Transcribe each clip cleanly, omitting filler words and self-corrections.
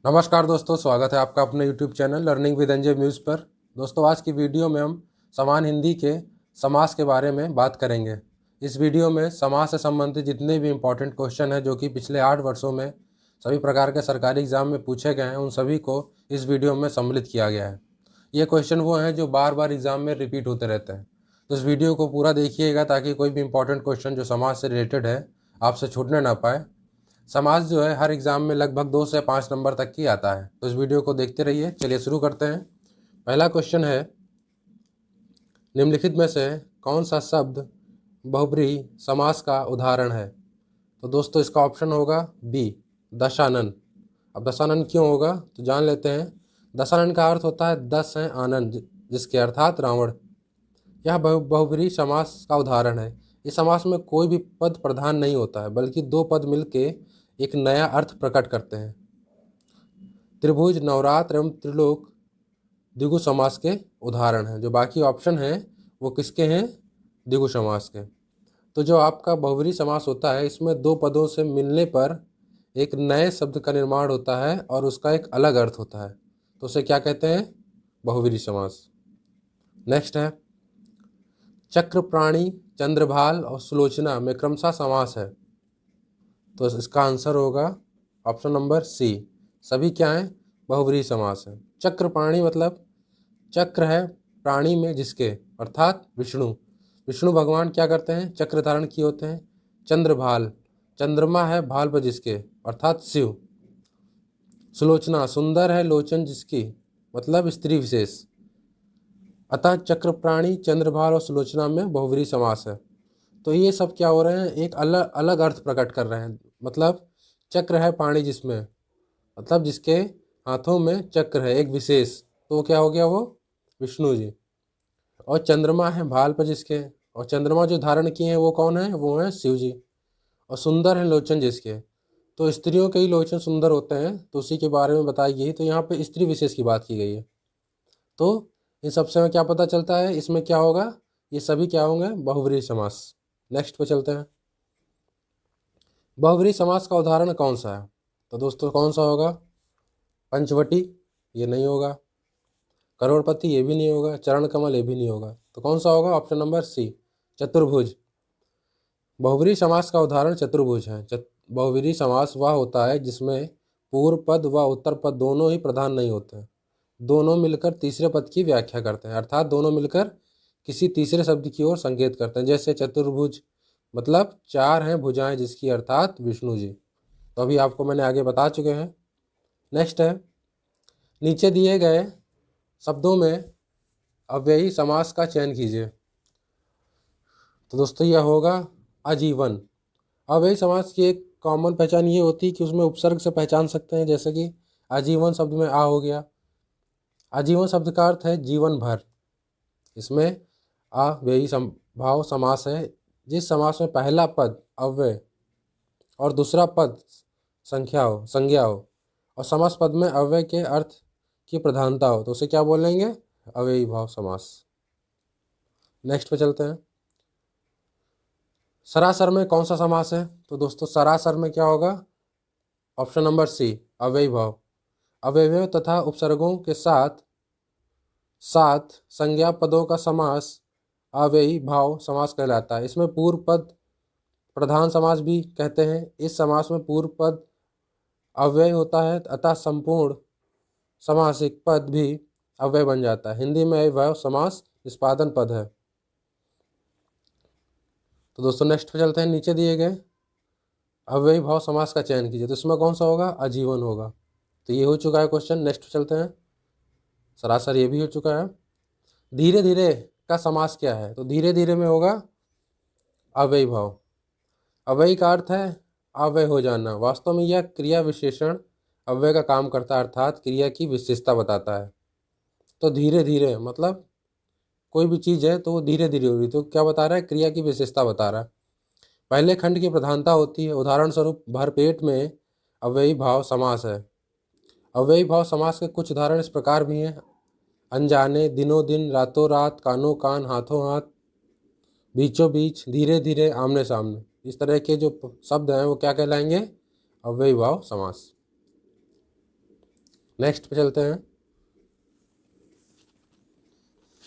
नमस्कार दोस्तों, स्वागत है आपका अपने YouTube channel learning with NJ muse पर। दोस्तों, आज की वीडियो में हम समान हिंदी के समास के बारे में बात करेंगे। इस वीडियो में समास से संबंधित जितने भी इम्पोर्टेंट क्वेश्चन हैं जो कि पिछले 8 वर्षों में सभी प्रकार के सरकारी एग्जाम में पूछे गए हैं, उन सभी को इस वीडियो में सम्मिलित किया गया है। ये क्वेश्चन वो हैं जो बार बार एग्जाम में रिपीट होते रहते हैं। तो इस वीडियो को पूरा देखिएगा ताकि कोई भी इम्पोर्टेंट क्वेश्चन जो समाज से रिलेटेड है आपसे छूटने ना पाए। समाज जो है हर एग्ज़ाम में लगभग 2 से 5 नंबर तक की आता है, तो इस वीडियो को देखते रहिए। चलिए शुरू करते हैं। पहला क्वेश्चन है, निम्नलिखित में से कौन सा शब्द बहुब्रीहि समास का उदाहरण है? तो दोस्तों इसका ऑप्शन होगा बी, दशानन। अब दशानन क्यों होगा तो जान लेते हैं। दशानन का अर्थ होता है 10 हैं आनंद, जिसके अर्थात रावण। यह बहुब्रीहि समास का उदाहरण है। इस समास में कोई भी पद प्रधान नहीं होता है, बल्कि दो पद मिलके एक नया अर्थ प्रकट करते हैं। त्रिभुज, नवरात्र एवं त्रिलोक द्विगु समास के उदाहरण हैं। जो बाकी ऑप्शन हैं वो किसके हैं? द्विगु समास के। तो जो आपका बहुब्रीहि समास होता है, इसमें दो पदों से मिलने पर एक नए शब्द का निर्माण होता है और उसका एक अलग अर्थ होता है, तो उसे क्या कहते हैं? बहुब्रीहि समास। नेक्स्ट है, चक्र, प्राणी, चंद्रभाल और सुलोचना में क्रमशः समास है। तो इसका आंसर होगा ऑप्शन नंबर सी, सभी क्या है? बहुब्रीहि समास है। चक्र प्राणी मतलब चक्र है प्राणी में जिसके, अर्थात विष्णु। विष्णु भगवान क्या करते हैं? चक्र धारण किए होते हैं। चंद्रभाल, चंद्रमा है भाल पर जिसके, अर्थात शिव। सुलोचना, सुंदर है लोचन जिसकी, मतलब स्त्री विशेष। अतः चक्र, प्राणी, चंद्रभाल और सुलोचना में बहुब्रीहि समास है। तो ये सब क्या हो रहे हैं? एक अलग अलग अर्थ प्रकट कर रहे हैं। मतलब चक्र है प्राणी जिसमें, मतलब जिसके हाथों में चक्र है एक विशेष, तो क्या हो गया? वो विष्णु जी। और चंद्रमा है भाल पर जिसके, और चंद्रमा जो धारण किए हैं वो कौन है? वो है शिव जी। और सुंदर है लोचन जिसके, तो स्त्रियों के ही लोचन सुंदर होते हैं, तो उसी के बारे में बताई गई। तो यहाँ पे स्त्री विशेष की बात की गई है। तो इन सबसे में क्या पता चलता है? इसमें क्या होगा? ये सभी क्या होंगे? बहुब्रीहि समास। नेक्स्ट पे चलते हैं। बहुब्रीहि समास का उदाहरण कौन सा है? तो दोस्तों कौन सा होगा? पंचवटी, ये नहीं होगा। करोड़पति, ये भी नहीं होगा। चरण कमल, ये भी नहीं होगा। तो कौन सा होगा? ऑप्शन नंबर सी, चतुर्भुज। बहुब्रीहि समास का उदाहरण चतुर्भुज है। बहुब्रीहि समास वह होता है जिसमें पूर्व पद व उत्तर पद दोनों ही प्रधान नहीं होते, दोनों मिलकर तीसरे पद की व्याख्या करते हैं, अर्थात दोनों मिलकर किसी तीसरे शब्द की ओर संकेत करते हैं। जैसे चतुर्भुज मतलब चार हैं भुजाएं जिसकी, अर्थात विष्णु जी। तो अभी आपको मैंने आगे बता चुके हैं। नेक्स्ट है, नीचे दिए गए शब्दों में अव्ययी समास का चयन कीजिए। तो दोस्तों यह होगा आजीवन। अव्ययी समास की एक कॉमन पहचान ये होती है कि उसमें उपसर्ग से पहचान सकते हैं, जैसे कि आजीवन शब्द में आ हो गया। आजीवन शब्द का अर्थ है जीवन भर। इसमें अव्ययी भाव समास है जिस समास में पहला पद अव्यय और दूसरा पद संज्ञा हो और समास पद में अव्यय के अर्थ की प्रधानता हो, तो उसे क्या बोलेंगे? अव्ययी भाव समास। नेक्स्ट पे चलते हैं। सरासर में कौन सा समास है? तो दोस्तों सरासर में क्या होगा? ऑप्शन नंबर सी, अव्ययी भाव। अव्ययों तथा उपसर्गों के साथ साथ संज्ञा पदों का समास अव्ययी भाव समास कहलाता है। इसमें पूर्व पद प्रधान समास भी कहते हैं। इस समास में पूर्व पद अव्यय होता है, अतः संपूर्ण समासिक पद भी अव्यय बन जाता है। हिंदी में अव्यय समास निष्पादन पद है। तो दोस्तों नेक्स्ट पे चलते हैं। नीचे दिए गए अव्ययी भाव समास का चयन कीजिए। तो इसमें कौन सा होगा? आजीवन होगा। तो ये हो चुका है क्वेश्चन। नेक्स्ट पे चलते हैं। सरासर ये भी हो चुका है। धीरे धीरे का समास क्या है? तो धीरे धीरे में होगा अव्ययी भाव। अव्ययी का अर्थ है अव्यय हो जाना। वास्तव में यह क्रिया विशेषण अव्यय का काम करता है, अर्थात क्रिया की विशेषता बताता है। तो धीरे धीरे मतलब कोई भी चीज़ है तो वो धीरे धीरे हो रही, तो क्या बता रहा है? क्रिया की विशेषता बता रहा है। पहले खंड की प्रधानता होती है। उदाहरण स्वरूप भरपेट में अव्ययी भाव समास है। अव्ययी भाव समास के कुछ उदाहरण इस प्रकार भी हैं: अनजाने, दिनों दिन, रातों रात, कानों कान, हाथों हाथ, बीचों बीच, धीरे धीरे, आमने सामने। इस तरह के जो शब्द हैं वो क्या कहलाएंगे? अव्ययी भाव समास। नेक्स्ट पे चलते हैं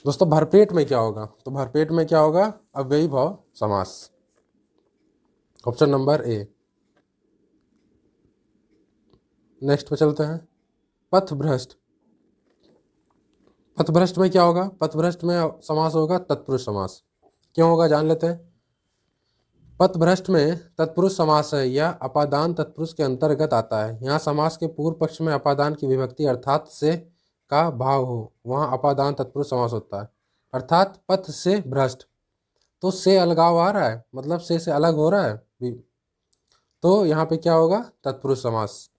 दोस्तों, भरपेट में क्या होगा? तो भरपेट में क्या होगा? अव्ययी भाव समास। Option number A. नेक्स्ट पे चलते हैं पथभ्रष्ट। पथभ्रष्ट में क्या होगा? पथभ्रष्ट में समास होगा तत्पुरुष समास। क्यों होगा जान लेते हैं। पथभ्रष्ट में तत्पुरुष समास है, यह अपादान तत्पुरुष के अंतर्गत आता है। यहाँ समास के पूर्व पक्ष में अपादान की विभक्ति अर्थात से का भाव हो, वहाँ अपादान तत्पुरुष समास होता है। अर्थात पथ से भ्रष्ट, तो से अलगाव आ रहा है, मतलब से अलग हो रहा है भी। तो यहाँ पे क्या होगा? तत्पुरुष समास।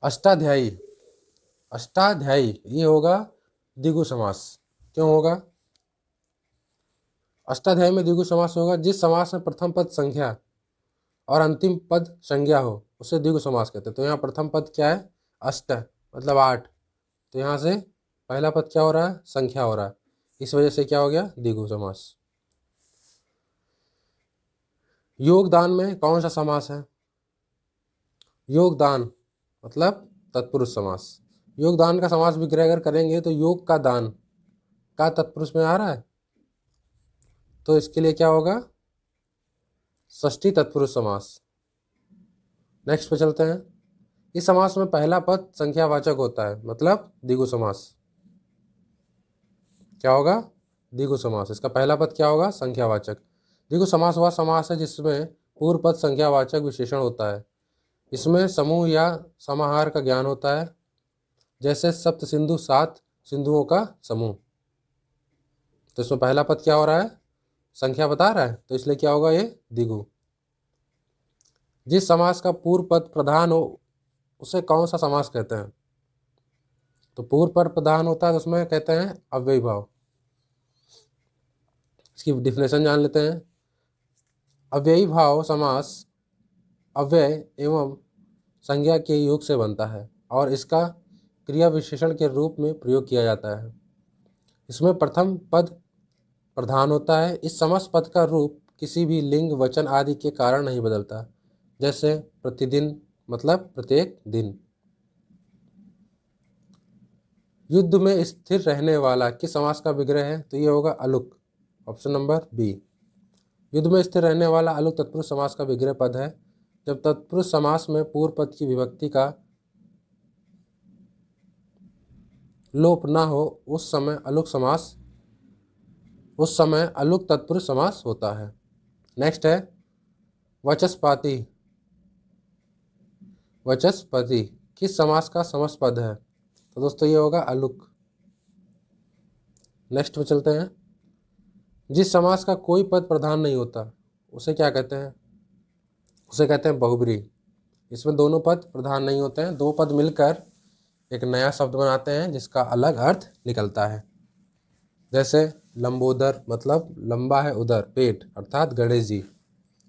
अष्टाध्यायी। अष्टाध्यायी ये होगा द्विगु समास। क्यों होगा? अष्टाध्यायी में द्विगु समास होगा जिस समास में प्रथम पद संख्या और अंतिम पद संज्ञा हो उसे द्विगु समास कहते हैं। तो यहाँ प्रथम पद क्या है? अष्ट मतलब 8, तो यहाँ से पहला पद क्या हो रहा है? संख्या हो रहा है, इस वजह से क्या हो गया? द्विगु समास। योगदान में कौन सा समास है? योगदान मतलब तत्पुरुष समास। योगदान का समास विग्रह अगर करेंगे तो योग का दान का तत्पुरुष में आ रहा है, तो इसके लिए क्या होगा? षष्ठी तत्पुरुष समास। नेक्स्ट पे चलते हैं। इस समास में पहला पद संख्यावाचक होता है, मतलब द्विगु समास। क्या होगा? द्विगु समास। इसका पहला पद क्या होगा? संख्यावाचक। द्विगु समास वह समास है जिसमें पूर्व पद संख्यावाचक विशेषण होता है। इसमें समूह या समाहार का ज्ञान होता है, जैसे सप्त सिंधु 7 सिंधुओं का समूह। तो इसमें पहला पद क्या हो रहा है? संख्या बता रहा है, तो इसलिए क्या होगा? ये द्विगु। जिस समास का पूर्व पद प्रधान हो उसे कौन सा समास कहते हैं? तो पूर्व पद प्रधान होता है तो उसमें कहते हैं अव्ययी भाव। इसकी डिफिनेशन जान लेते हैं। अव्ययी भाव समास अव्यय एवं संज्ञा के योग से बनता है और इसका क्रिया विशेषण के रूप में प्रयोग किया जाता है। इसमें प्रथम पद प्रधान होता है। इस समास पद का रूप किसी भी लिंग वचन आदि के कारण नहीं बदलता, जैसे प्रतिदिन मतलब प्रत्येक दिन। युद्ध में स्थिर रहने वाला किस समास का विग्रह है? तो ये होगा अलुक। Option number B. युद्ध में स्थिर रहने वाला अलुक तत्पुरुष समास का विग्रह पद है। जब तत्पुरुष समास में पूर्व पद की विभक्ति का लोप न हो उस समय अलुक तत्पुरुष समास होता है। नेक्स्ट है वचस्पाति। वचस्पति किस समास का समस्त पद है? तो दोस्तों ये होगा अलुक। नेक्स्ट पे चलते हैं। जिस समास का कोई पद प्रधान नहीं होता उसे क्या कहते हैं? उसे कहते हैं बहुब्री। इसमें दोनों पद प्रधान नहीं होते हैं, दो पद मिलकर एक नया शब्द बनाते हैं जिसका अलग अर्थ निकलता है। जैसे लंबोदर मतलब लंबा है उदर पेट अर्थात गणेश जी।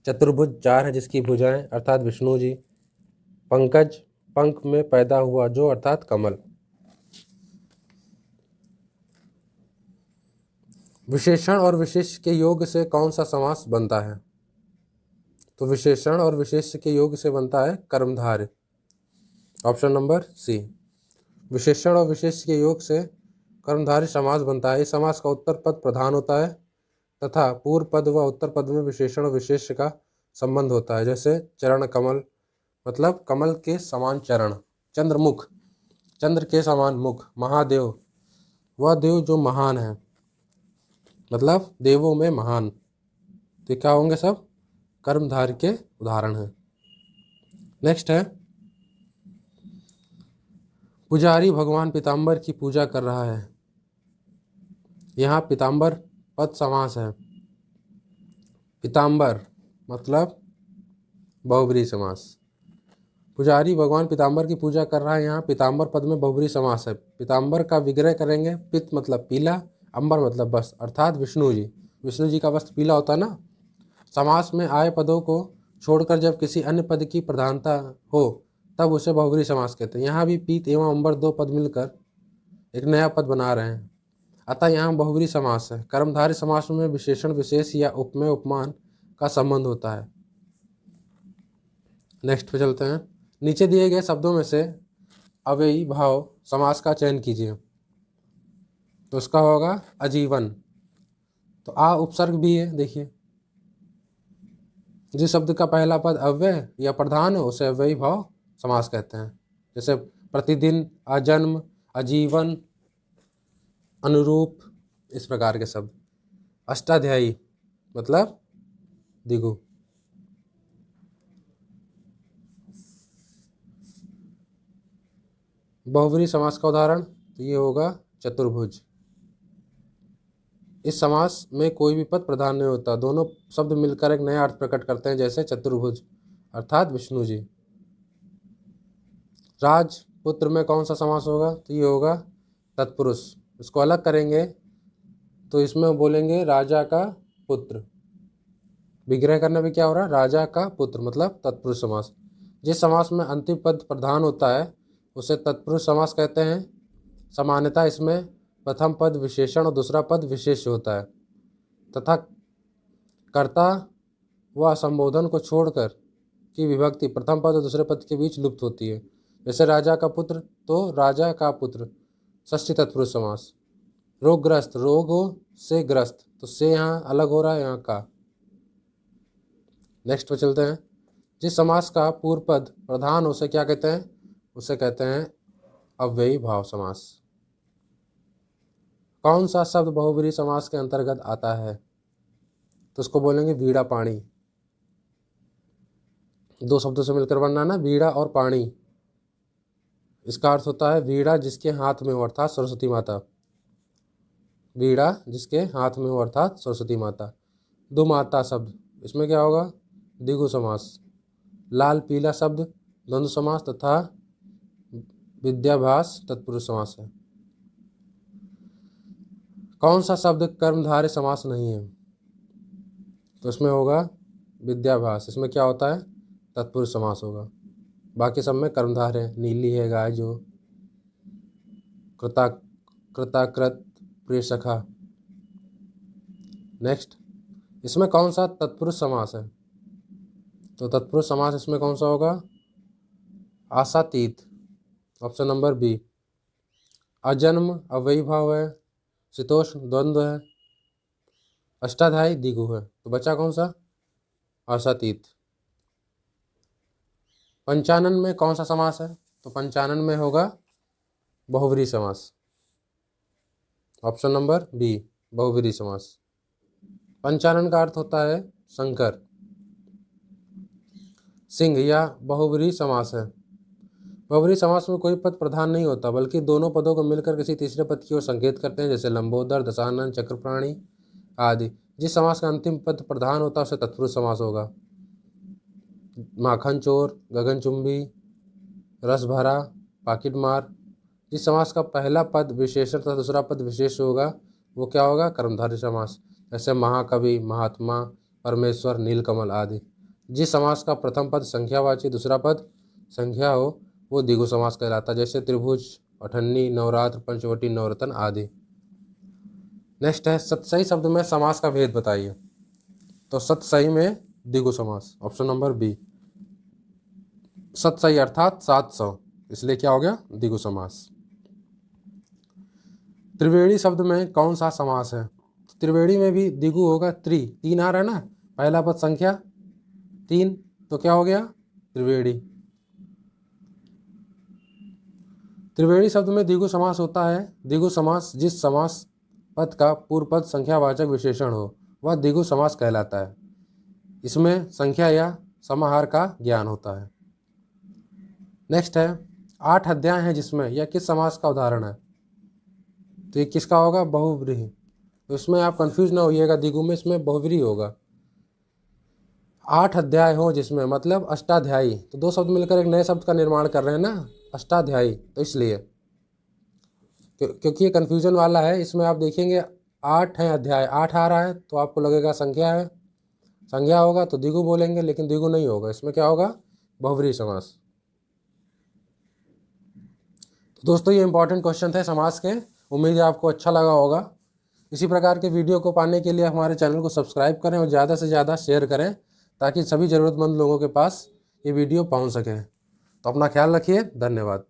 चतुर्भुज 4 है जिसकी भुजाएं अर्थात विष्णु जी। पंकज पंख में पैदा हुआ जो अर्थात कमल। विशेषण और विशेष के योग से कौन सा समास बनता है? तो विशेषण और विशेष के योग से बनता है कर्मधारय। Option number C. विशेषण और विशेष के योग से कर्मधारय समास बनता है। इस समास का उत्तर पद प्रधान होता है तथा पूर्व पद व उत्तर पद में विशेषण और विशेष का संबंध होता है। जैसे चरण कमल मतलब कमल के समान चरण। चंद्रमुख चंद्र के समान मुख। महादेव वह देव जो महान है, मतलब देवों में महान। तो क्या होंगे? सब कर्मधारय के उदाहरण हैं। नेक्स्ट है पुजारी भगवान पीताम्बर की पूजा कर रहा है। यहाँ पीताम्बर पद समास है। पीताम्बर मतलब बहुब्री समास। पुजारी भगवान पीताम्बर की पूजा कर रहा है, यहाँ पीताम्बर पद में बहुब्री समास है। पीताम्बर का विग्रह करेंगे, पित मतलब पीला, अंबर मतलब वस्त्र अर्थात विष्णु जी। विष्णु जी का वस्त्र पीला होता है ना। समास में आए पदों को छोड़कर जब किसी अन्य पद की प्रधानता हो तब उसे बहुब्री समास कहते हैं। यहाँ भी पीत एवं अंबर दो पद मिलकर एक नया पद बना रहे हैं, अतः यहाँ बहुब्री समास है। कर्मधारय समास में विशेषण विशेष या उपमेय उपमान का संबंध होता है। नेक्स्ट पे चलते हैं। नीचे दिए गए शब्दों में से अव्ययी भाव समास का चयन कीजिए। तो उसका होगा आजीवन। तो आ उपसर्ग भी है, देखिए जिस शब्द का पहला पद अव्यय या प्रधान हो उसे अव्ययी भाव समास कहते हैं। जैसे प्रतिदिन, अजन्म, आजीवन, अनुरूप, इस प्रकार के शब्द। अष्टाध्यायी मतलब द्विगु। बहुब्रीहि समास का उदाहरण तो ये होगा चतुर्भुज। इस समास में कोई भी पद प्रधान नहीं होता, दोनों शब्द मिलकर एक नया अर्थ प्रकट करते हैं, जैसे चतुर्भुज अर्थात विष्णु जी। राजपुत्र में कौन सा समास होगा? तो ये होगा तत्पुरुष। इसको अलग करेंगे तो इसमें बोलेंगे राजा का पुत्र। विग्रह करने में क्या हो रहा है? राजा का पुत्र मतलब तत्पुरुष समास। जिस समास में अंतिम पद प्रधान होता है उसे तत्पुरुष समास कहते हैं। सामान्यतः इसमें प्रथम पद विशेषण और दूसरा पद विशेष होता है तथा कर्ता व संबोधन को छोड़कर की विभक्ति प्रथम पद और दूसरे पद के बीच लुप्त होती है। जैसे राजा का पुत्र तो राजा का पुत्र, षष्ठी तत्पुरुष समास। रोगग्रस्त, रोगों से ग्रस्त, तो से यहाँ अलग हो रहा है, यहाँ का। नेक्स्ट पे चलते हैं। जिस समास का पूर्व पद प्रधान उसे क्या कहते हैं? उसे कहते हैं अव्ययी भाव समास। कौन सा शब्द बहुब्रीहि समास के अंतर्गत आता है? तो उसको बोलेंगे वीणा पाणी। दो शब्दों से मिलकर बनना ना, वीणा और पाणी। इसका अर्थ होता है वीणा जिसके हाथ में हो अर्थात सरस्वती माता। वीणा जिसके हाथ में हो अर्थात सरस्वती माता। दुमाता शब्द, इसमें क्या होगा? द्विगु समास। लाल पीला शब्द द्वंद्व समास तथा विद्याभास तत्पुरुष समास है। कौन सा शब्द कर्मधारय समास नहीं है? तो इसमें होगा विद्याभास। इसमें क्या होता है? तत्पुरुष समास होगा। बाकी सब में कर्मधारय है। नीली है गाय जो, कृताकृत, प्रिय सखा। नेक्स्ट, इसमें कौन सा तत्पुरुष समास है? तो तत्पुरुष समास इसमें कौन सा होगा? आशातीत, ऑप्शन नंबर बी। अजन्म अव्ययी भाव है, शीतोष्ण द्वंद्व है, अष्टाध्यायी द्विगु है, तो बचा कौन सा? आशातीत। पंचानन में कौन सा समास है? तो पंचानन में होगा बहुब्रीहि समास, ऑप्शन नंबर बी बहुब्रीहि समास। पंचानन का अर्थ होता है शंकर। सिंह या बहुब्रीहि समास है। बहुब्रीहि समास में कोई पद प्रधान नहीं होता बल्कि दोनों पदों को मिलकर किसी तीसरे पद की ओर संकेत करते हैं, जैसे लंबोदर, दशानन, चक्रप्राणी आदि। जिस समास का अंतिम पद प्रधान होता है उसे तत्पुरुष समास होगा। माखन चोर, गगनचुंबी, रस भरा, पाकिट मार। जिस समास का पहला पद विशेषण तथा दूसरा पद विशेष होगा वो क्या होगा? कर्मधारय समास। जैसे महाकवि, महात्मा, परमेश्वर, नीलकमल आदि। जिस समास का प्रथम पद संख्यावाची दूसरा पद संख्या हो वो द्विगु समास कहलाता है, जैसे त्रिभुज, अठन्नी, नवरात्र, पंचवटी, नवरत्न आदि। नेक्स्ट है सतसई शब्द में समास का भेद बताइए। तो सतसई में द्विगु समास, ऑप्शन नंबर बी। सतसई अर्थात 700, इसलिए क्या हो गया? द्विगु समास। त्रिवेणी शब्द में कौन सा समास है? त्रिवेणी में भी द्विगु होगा। तीन आ रहा है ना, पहला पद संख्या 3, तो क्या हो गया? त्रिवेणी। त्रिवेणी शब्द में द्विगु समास होता है। द्विगु समास जिस समास पद का पूर्व पद संख्यावाचक विशेषण हो वह द्विगु समास कहलाता है। इसमें संख्या या समाहार का ज्ञान होता है। नेक्स्ट है 8 अध्याय हैं जिसमें यह किस समास का उदाहरण है? तो ये किसका होगा? बहुब्रीहि। तो इसमें आप कंफ्यूज ना होइएगा, द्विगु में इसमें बहुब्रीहि होगा। 8 अध्याय हो जिसमें मतलब अष्टाध्यायी, तो दो शब्द मिलकर एक नए शब्द का निर्माण कर रहे हैं ना, अष्टाध्यायी, तो इसलिए क्योंकि ये कन्फ्यूजन वाला है। इसमें आप देखेंगे 8 हैं अध्याय, 8 आ रहा है तो आपको लगेगा संख्या है, संज्ञा होगा तो द्विगु बोलेंगे, लेकिन द्विगु नहीं होगा। इसमें क्या होगा? बहुब्रीहि समास। तो दोस्तों ये इंपॉर्टेंट क्वेश्चन थे समास के। उम्मीद है आपको अच्छा लगा होगा। इसी प्रकार के वीडियो को पाने के लिए हमारे चैनल को सब्सक्राइब करें और ज़्यादा से ज़्यादा शेयर करें ताकि सभी ज़रूरतमंद लोगों के पास ये वीडियो पहुंच सके। तो अपना ख्याल रखिए। धन्यवाद।